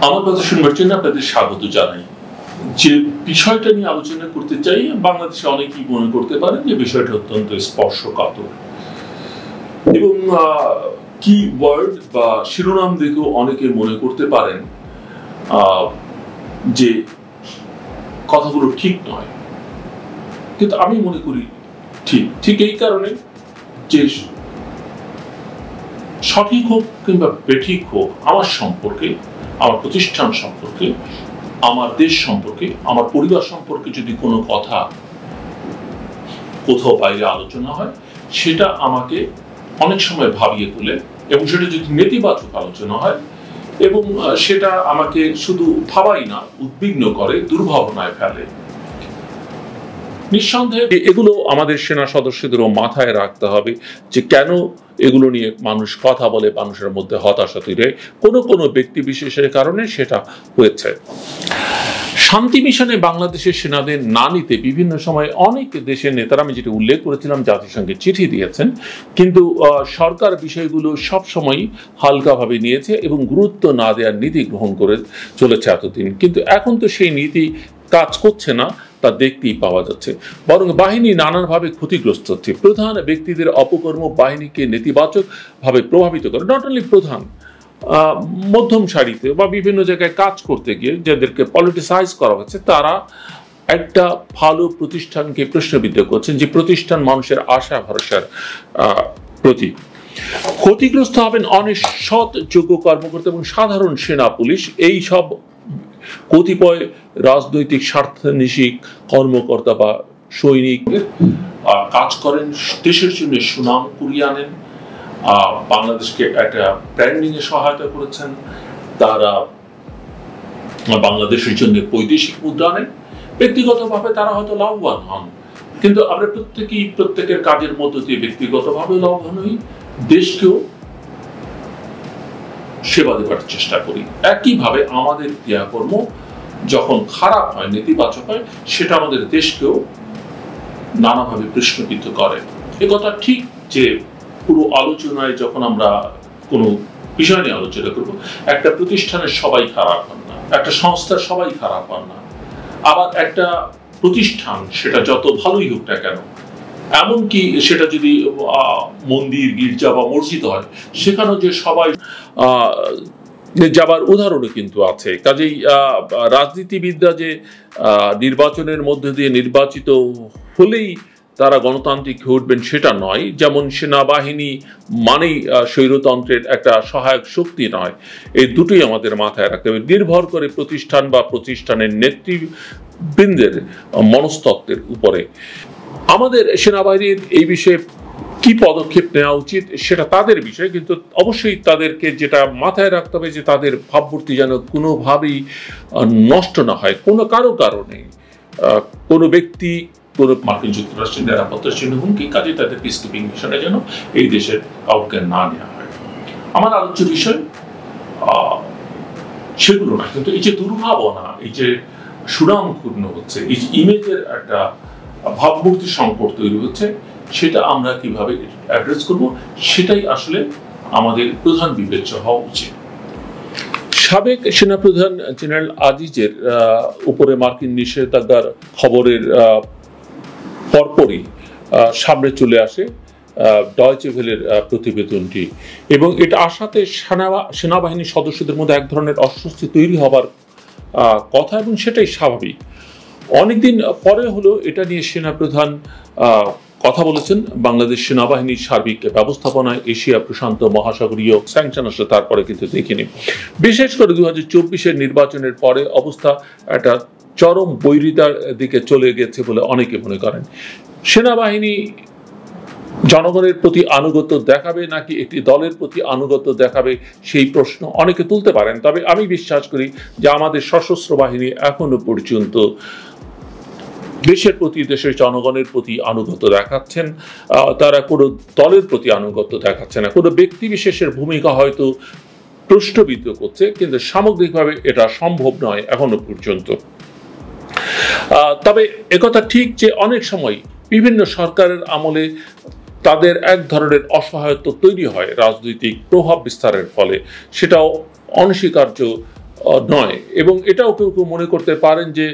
আমার কথা শুনবার জন্য আপনাদের স্বাগত জানাই। যে বিষয়টা নিয়ে আলোচনা করতে চাই, বাংলাদেশে অনেকেই মনে করতে পারেন যে বিষয়টা অত্যন্ত স্পর্শকাতর এবং কি ওয়ার্ড বা শিরোনাম দেখেও অনেকে মনে করতে পারেন যে কথাগুলো ঠিক নয়, কিন্তু আমি মনে করি ঠিক এই কারণে যে সঠিক হোক কিংবা বেঠিক হোক, আমার সম্পর্কে, আমার প্রতিষ্ঠান সম্পর্কে, আমার দেশ সম্পর্কে, আমার পরিবার সম্পর্কে যদি কোনো কথা কোথাও বাইরে আলোচনা হয়, সেটা আমাকে অনেক সময় ভাবিয়ে তোলে এবং সেটা যদি নেতিবাচক আলোচনা হয় এবং সেটা আমাকে শুধু ভাবাই না, উদ্বিগ্ন করে, দুর্ভাবনায় ফেলে। নিঃসন্দেহে এগুলো আমাদের সেনা সদস্যদেরও মাথায় রাখতে হবে যে কেন এগুলো নিয়ে মানুষ কথা বলে, মানুষের মধ্যে হতাশা তৈরি হয়, কোনো ব্যক্তি বিশেষের কারণে সেটা হয়েছে। শান্তি মিশনে বাংলাদেশের সেনাদের না নিতে বিভিন্ন সময় অনেক দেশের নেতারা, আমি যেটা উল্লেখ করেছিলাম, জাতিসংঘে চিঠি দিয়েছেন, কিন্তু সরকার বিষয়গুলো সবসময় হালকাভাবে নিয়েছে এবং গুরুত্ব না দেওয়ার নীতি গ্রহণ করে চলেছে এতদিন। কিন্তু এখন তো সেই নীতি কাজ করছে না, তা দেখতেই পাওয়া যাচ্ছে। বরং বাহিনী নানানভাবে ক্ষতিগ্রস্ত হচ্ছে। প্রধান ব্যক্তিদের অপকর্ম বাহিনীকে নেতিবাচকভাবে প্রভাবিত করে। নট অনলি প্রধান, মধ্যম সারিতে বা বিভিন্ন জায়গায় কাজ করতে গিয়ে যাদেরকে পলিটিসাইজ করা হচ্ছে, তারা একটা ভালো প্রতিষ্ঠানকে প্রশ্নবিদ্ধ করছেন, যে প্রতিষ্ঠান মানুষের আশা ভরসার প্রতীক। ক্ষতিগ্রস্ত হবেন অনেক সৎ যোগ্য কর্মকর্তা এবং সাধারণ সেনা পুলিশ। এই সব কতিপয় রাজনৈতিক স্বার্থান্বেষী কর্মকর্তা বা সৈনিক কাজ করেন, দেশের জন্য সুনাম কুড়িয়ে আনেন, বাংলাদেশকে একটা ব্র্যান্ডিং এ সহায়তা করেছেন, তারা বাংলাদেশের জন্য বৈদেশিক মুদ্রা আনেন। ব্যক্তিগতভাবে তারা হয়তো লাভবান হন, কিন্তু আমরা প্রত্যেকের কাজের মধ্য দিয়ে ব্যক্তিগতভাবে লাভবান হই, দেশকেও সেবা দেবার চেষ্টা করি। একইভাবে আমাদের ক্রিয়াকর্ম যখন খারাপ হয়, নেতিবাচক হয়, সেটা আমাদের দেশকেও নানাভাবে প্রশ্নবিদ্ধ করে। একথা ঠিক যে পুরো আলোচনায় যখন আমরা কোনো বিষয় নিয়ে আলোচনা করব, একটা প্রতিষ্ঠানের সবাই খারাপ হন না, একটা সংস্থার সবাই খারাপ হন না, আবার একটা প্রতিষ্ঠান সেটা যত ভালোই হোক না কেন, এমনকি সেটা যদি মন্দির, গির্জা বা মসজিদ হয়, সেখানেও যে সবাই যাবার উদাহরণও কিন্তু আছে। কাজেই রাজনীতিবিদরা যে নির্বাচনের মধ্যে দিয়ে নির্বাচিত হলেই তারা গণতান্ত্রিক হয়ে উঠবেন সেটা নয়। যেমন সেনাবাহিনী মানেই স্বৈরতন্ত্রের একটা সহায়ক শক্তি নয়। এই দুটোই আমাদের মাথায় রাখতে হবে। নির্ভর করে প্রতিষ্ঠান বা প্রতিষ্ঠানের নেতৃবৃন্দের মনস্তত্ত্বের উপরে। আমাদের সেনাবাহিনীর এই বিষয়ে কি পদক্ষেপ নেওয়া উচিত সেটা তাদের বিষয়, কিন্তু অবশ্যই তাদেরকে যেটা মাথায় রাখতে হবে যে তাদের ভাবমূর্তি যেন কোনোভাবেই নষ্ট না হয়, কোনো কারণে। কোনো ব্যক্তি, কোনো মার্কিন যুক্তরাষ্ট্রের নিরাপত্তার জন্য হুমকি, কাজে তাদের পিসকিপিং মিশনে যেন এই দেশের কাউকে না নেওয়া হয়। আমার আলোচ্য বিষয় সেগুলো না, কিন্তু এই যে দুর্ভাবনা, এই যে সুনাম ক্ষুণ্ণ হচ্ছে, এই যে ইমেজের একটা ভাবমূর্তি সংকট তৈরি হচ্ছে, সেটা আমরা কিভাবে অ্যাড্রেস করব, সেটাই আসলে আমাদের প্রধান বিবেচ্য হওয়া উচিত। সাবেক সেনাপ্রধান জেনারেল আজিজের উপরে মার্কিন নিষেধাজ্ঞার খবরের পরপরই সামনে চলে আসে ডয়চে ভেলের প্রতিবেদনটি, এবং এটা আসাতে সেনাবাহিনীর সদস্যদের মধ্যে এক ধরনের অস্বস্তি তৈরি হবার কথা, এবং সেটাই স্বাভাবিক। অনেকদিন পরে হলো এটা নিয়ে সেনাপ্রধান কথা বলেছেন। বাংলাদেশ সেনাবাহিনীর সার্বিক ব্যবস্থাপনায় এশিয়া প্রশান্ত মহাসাগরীয় স্যাংশন আসলে তারপরে কিন্তু দেখিনি। বিশেষ করে 2024-এর নির্বাচনের পরে অবস্থা একটা চরম বৈরিতার দিকে চলে গেছে বলে অনেকে মনে করেন। সেনাবাহিনী জনগণের প্রতি আনুগত্য দেখাবে নাকি একটি দলের প্রতি আনুগত্য দেখাবে, সেই প্রশ্ন অনেকে তুলতে পারেন। তবে আমি বিশ্বাস করি যে আমাদের সশস্ত্র বাহিনী এখনো পর্যন্ত দেশের প্রতি, দেশের জনগণের প্রতি আনুগত্য দেখাচ্ছেন। তারা কোনো দলের প্রতি আনুগত্য দেখাচ্ছে না। কোনো ব্যক্তি বিশেষের ভূমিকা হয়তো প্রশ্নবিদ্ধ করছে, কিন্তু সামগ্রিকভাবে এটা সম্ভব নয় এখনো পর্যন্ত। তবে একথা ঠিক যে অনেক সময় বিভিন্ন সরকারের আমলে তাদের এক ধরনের অসহায়ত্ব তৈরি হয় রাজনৈতিক প্রভাব বিস্তারের ফলে, সেটাও অনস্বীকার্য নয়, এবং এটাও কেউ কেউ মনে করতে পারেন যে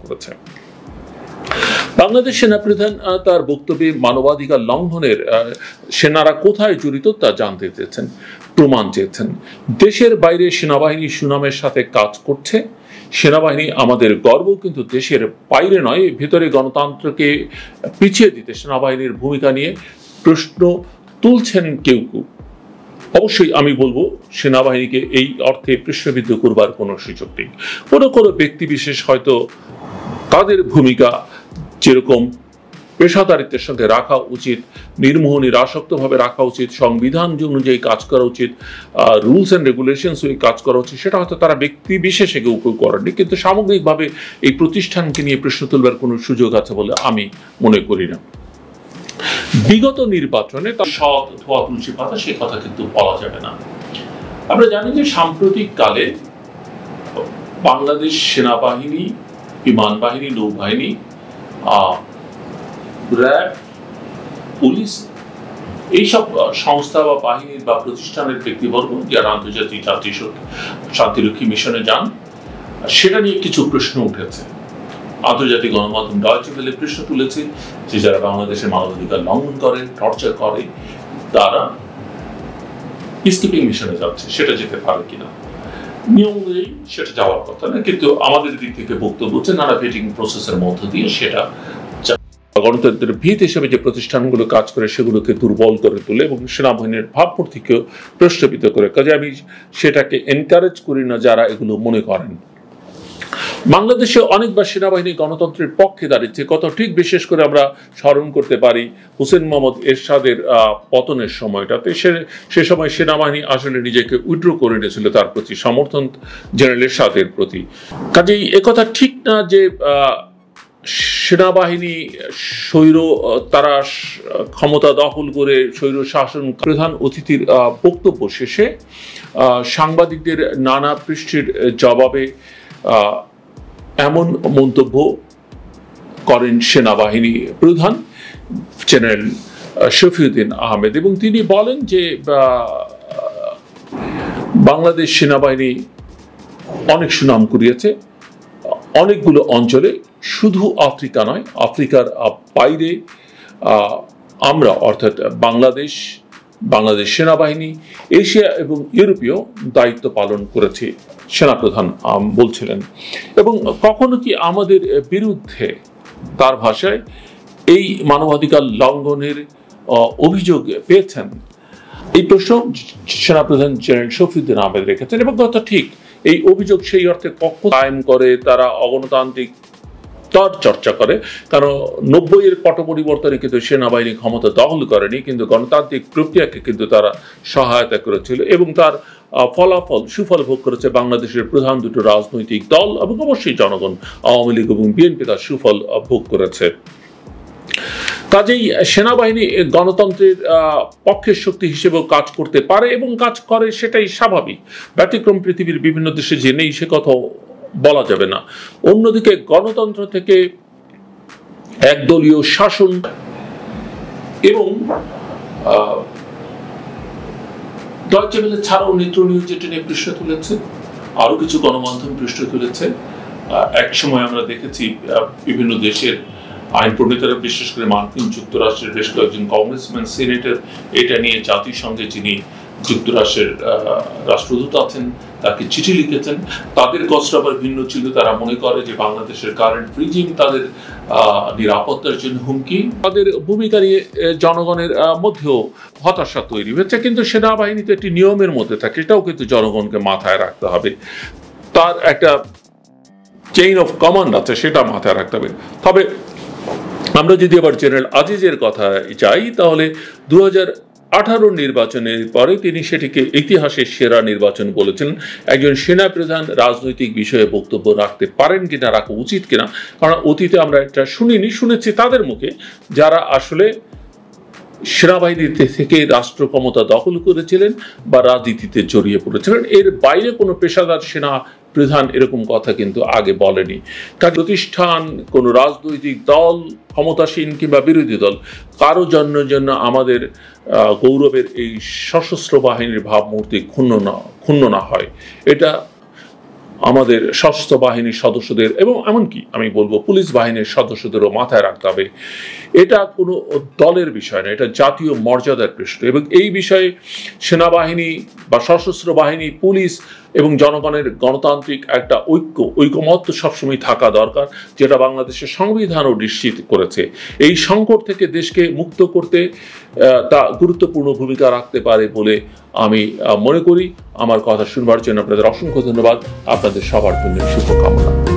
করেছে। বাংলাদেশ সেনাপ্রধান তার বক্তব্যে মানবাধিকার লঙ্ঘনের সেনারা কোথায় জড়িত তা জানতে চেয়েছেন, প্রমাণ চেয়েছেন। দেশের বাইরে সেনাবাহিনী সুনামের সাথে কাজ করছে, সেনাবাহিনী আমাদের গর্ব, কিন্তু দেশের বাইরে নয়, ভেতরে গণতন্ত্রকে পিছিয়ে দিতে সেনাবাহিনীর ভূমিকা নিয়ে প্রশ্ন তুলছেন কেউ কেউ। অবশ্যই আমি বলবো সেনাবাহিনীকে এই অর্থে প্রশ্নবিদ্ধ করবার কোনো সুযোগ নেই। কোনো কোনো ব্যক্তি বিশেষ হয়তো তাদের ভূমিকা যেরকম পেশাদারিত্বের সঙ্গে রাখা উচিত, নির্মোহ নিরাসক্তভাবে রাখা উচিত, সংবিধান অনুযায়ী কাজ করা উচিত, রুলস অ্যান্ড রেগুলেশনস অনুযায়ী কাজ করা উচিত, সেটা হয়তো তারা ব্যক্তি বিশেষে কেউ কেউ করেননি, কিন্তু সামগ্রিকভাবে এই প্রতিষ্ঠানকে নিয়ে প্রশ্ন তুলবার কোনো সুযোগ আছে বলে আমি মনে করি না। বিগত নির্বাচনে তার সৎ ধোয়া তুলসী পাতা সে কথা কিন্তু বলা যাবে না। আমরা জানি যে সাম্প্রতিক কালে বাংলাদেশ সেনাবাহিনী, বিমান বাহিনী, নৌবাহিনী, র্যাব, পুলিশ, এইসব সংস্থা বা বাহিনীর বা প্রতিষ্ঠানের ব্যক্তিবর্গ যারা আন্তর্জাতিক শান্তিরক্ষী মিশনে যান, সেটা নিয়ে কিছু প্রশ্ন উঠেছে। আন্তর্জাতিক গণমাধ্যম ডয়েচে ভেলে প্রশ্ন তুলেছে যে যারা বাংলাদেশের মানবাধিকার লঙ্ঘন করে, টর্চার করে, তারা পিসকিপিং মিশনে যাচ্ছে, সেটা যেতে পারে কিনা। নিয়ম অনুযায়ী সেটা যাওয়ার কথা না, কিন্তু আমাদের দিক থেকে বক্তব্য হচ্ছে নানা ভেটিং প্রসেসের মধ্য দিয়ে সেটা গণতন্ত্রের ভিত হিসেবে যে প্রতিষ্ঠানগুলো কাজ করে সেগুলোকে দুর্বল করে তোলে এবং সেনাবাহিনীর ভাবমূর্তিকেও প্রশ্নবিদ্ধ করে। কাজে আমি সেটাকে এনকারেজ করি না যারা এগুলো মনে করেন। বাংলাদেশে অনেকবার সেনাবাহিনী গণতন্ত্রের পক্ষে দাঁড়িয়েছে, কত ঠিক বিশেষ করে আমরা স্মরণ করতে পারি হোসেন মোহাম্মদ এরশাদের পতনের সময়টাতে। সে সময় সেনাবাহিনী আসলে নিজেকে উইথড্র করে নিয়েছিল তার প্রতি সমর্থন, জেনারেল এরশাদের প্রতি। কাজেই একথা ঠিক না যে সেনাবাহিনী তারা ক্ষমতা দখল করে স্বৈর শাসন। প্রধান অতিথির বক্তব্য শেষে সাংবাদিকদের নানা পৃষ্ঠের জবাবে এমন মন্তব্য করেন সেনাবাহিনী প্রধান জেনারেল শফিউদ্দিন আহমেদ, এবং তিনি বলেন যে বাংলাদেশ সেনাবাহিনী অনেক সুনাম কুড়িয়েছে অনেকগুলো অঞ্চলে, শুধু আফ্রিকা নয়, আফ্রিকার বাইরে আমরা অর্থাৎ বাংলাদেশ সেনাবাহিনী এশিয়া এবং ইউরোপীয় দায়িত্ব পালন করেছে সেনাপ্রধান বলছিলেন। এবং কখনো কি আমাদের বিরুদ্ধে, তার ভাষায়, এই মানবাধিকার লঙ্ঘনের অভিযোগ পেয়েছেন? এই প্রশ্ন সেনাপ্রধান জেনারেল শফিউদ্দিন আহমেদ রেখেছেন, এবং কথা ঠিক, এই অভিযোগ সেই অর্থে পক্ষ কায়েম করে, তারা অগণতান্ত্রিক চর্চা করে। কারণ 90-এর পট পরিবর্তনে কিন্তু সেনাবাহিনী ক্ষমতা দখল করেনি, কিন্তু গণতান্ত্রিক প্রক্রিয়াকে কিন্তু তারা সহায়তা করেছিল, এবং তার সুফল ভোগ করেছে বাংলাদেশের প্রধান দুটো রাজনৈতিক দল এবং অবশ্যই জনগণ। আওয়ামী লীগ এবং বিএনপি তার সুফল ভোগ করেছে। কাজেই সেনাবাহিনী গণতন্ত্রের পক্ষের শক্তি হিসেবেও কাজ করতে পারে এবং কাজ করে, সেটাই স্বাভাবিক। ব্যতিক্রম পৃথিবীর বিভিন্ন দেশে যে নেই সে কথা বলা যাবে না। অন্যদিকে গণতন্ত্র থেকে একদলীয় শাসন এবং ডয়েচে ভেলে ছাড়াও নেত্রনিউজ যেটা নিয়ে পৃষ্ঠ তুলেছে, আরো কিছু গণমাধ্যম পৃষ্ঠ তুলেছে। এক সময় আমরা দেখেছি বিভিন্ন দেশের আইন প্রণেতারা, বিশেষ করে মার্কিন যুক্তরাষ্ট্রের বেশ কয়েকজন কংগ্রেসম্যান, সিনেটর, এটা নিয়ে জাতিসংঘে যিনি যুক্তরাষ্ট্রের রাষ্ট্রদূত আছেন তাকে চিঠি লিখেছেন। তাদের কষ্ট আবার ভিন্ন ছিল, তারা মনে করে যে বাংলাদেশের কারেন্ট রিজিম তাদের নিরাপত্তার জন্য হুমকি। তাদের ভূমিকা নিয়ে জনগণের মধ্যেও হতাশা তৈরি হয়েছে, কিন্তু সেনাবাহিনী তো একটি নিয়মের মধ্যে থাকে, এটাও কিন্তু জনগণকে মাথায় রাখতে হবে। তার একটা চেইন অফ কমান্ড আছে, সেটা মাথায় রাখতে হবে। তবে আমরা যদি আবার জেনারেল আজিজের কথা যাই, তাহলে 2018 নির্বাচনের পরে তিনি সেটিকে ইতিহাসের সেরা নির্বাচন বলেছেন। একজন সেনাপ্রধান রাজনৈতিক বিষয়ে বক্তব্য রাখতে পারেন কিনা, রাখা উচিত কিনা, কারণ অতীতে আমরা এটা শুনেছি তাদের মুখে যারা আসলে সেনাবাহিনীতে থেকে রাষ্ট্র ক্ষমতা দখল করেছিলেন বা রাজনীতিতে জড়িয়ে পড়েছিলেন। এর বাইরে কোনো পেশাদার সেনা প্রধান এরকম কথা কিন্তু আগে বলেনি। কারণ প্রতিষ্ঠান, কোনো রাজনৈতিক দল, ক্ষমতাসীন কিংবা বিরোধী দল, কারো জন্য আমাদের গৌরবের এই সশস্ত্র বাহিনীর ভাবমূর্তি ক্ষুণ্ণ না হয়, এটা আমাদের সশস্ত্র বাহিনীর সদস্যদের এবং এমনকি আমি বলবো পুলিশ বাহিনীর সদস্যদেরও মাথায় রাখতে হবে এটা কোনো দলের বিষয় না, এটা জাতীয় মর্যাদার প্রশ্ন। এবং এই বিষয়ে সেনাবাহিনী বা সশস্ত্র বাহিনী, পুলিশ এবং জনগণের গণতান্ত্রিক একটা ঐকমত্য সবসময় থাকা দরকার, যেটা বাংলাদেশের সংবিধানও নিশ্চিত করেছে। এই সংকট থেকে দেশকে মুক্ত করতে তা গুরুত্বপূর্ণ ভূমিকা রাখতে পারে বলে আমি মনে করি। আমার কথা শুনবার জন্য আপনাদের অসংখ্য ধন্যবাদ। আপনাদের সবার জন্য শুভকামনা।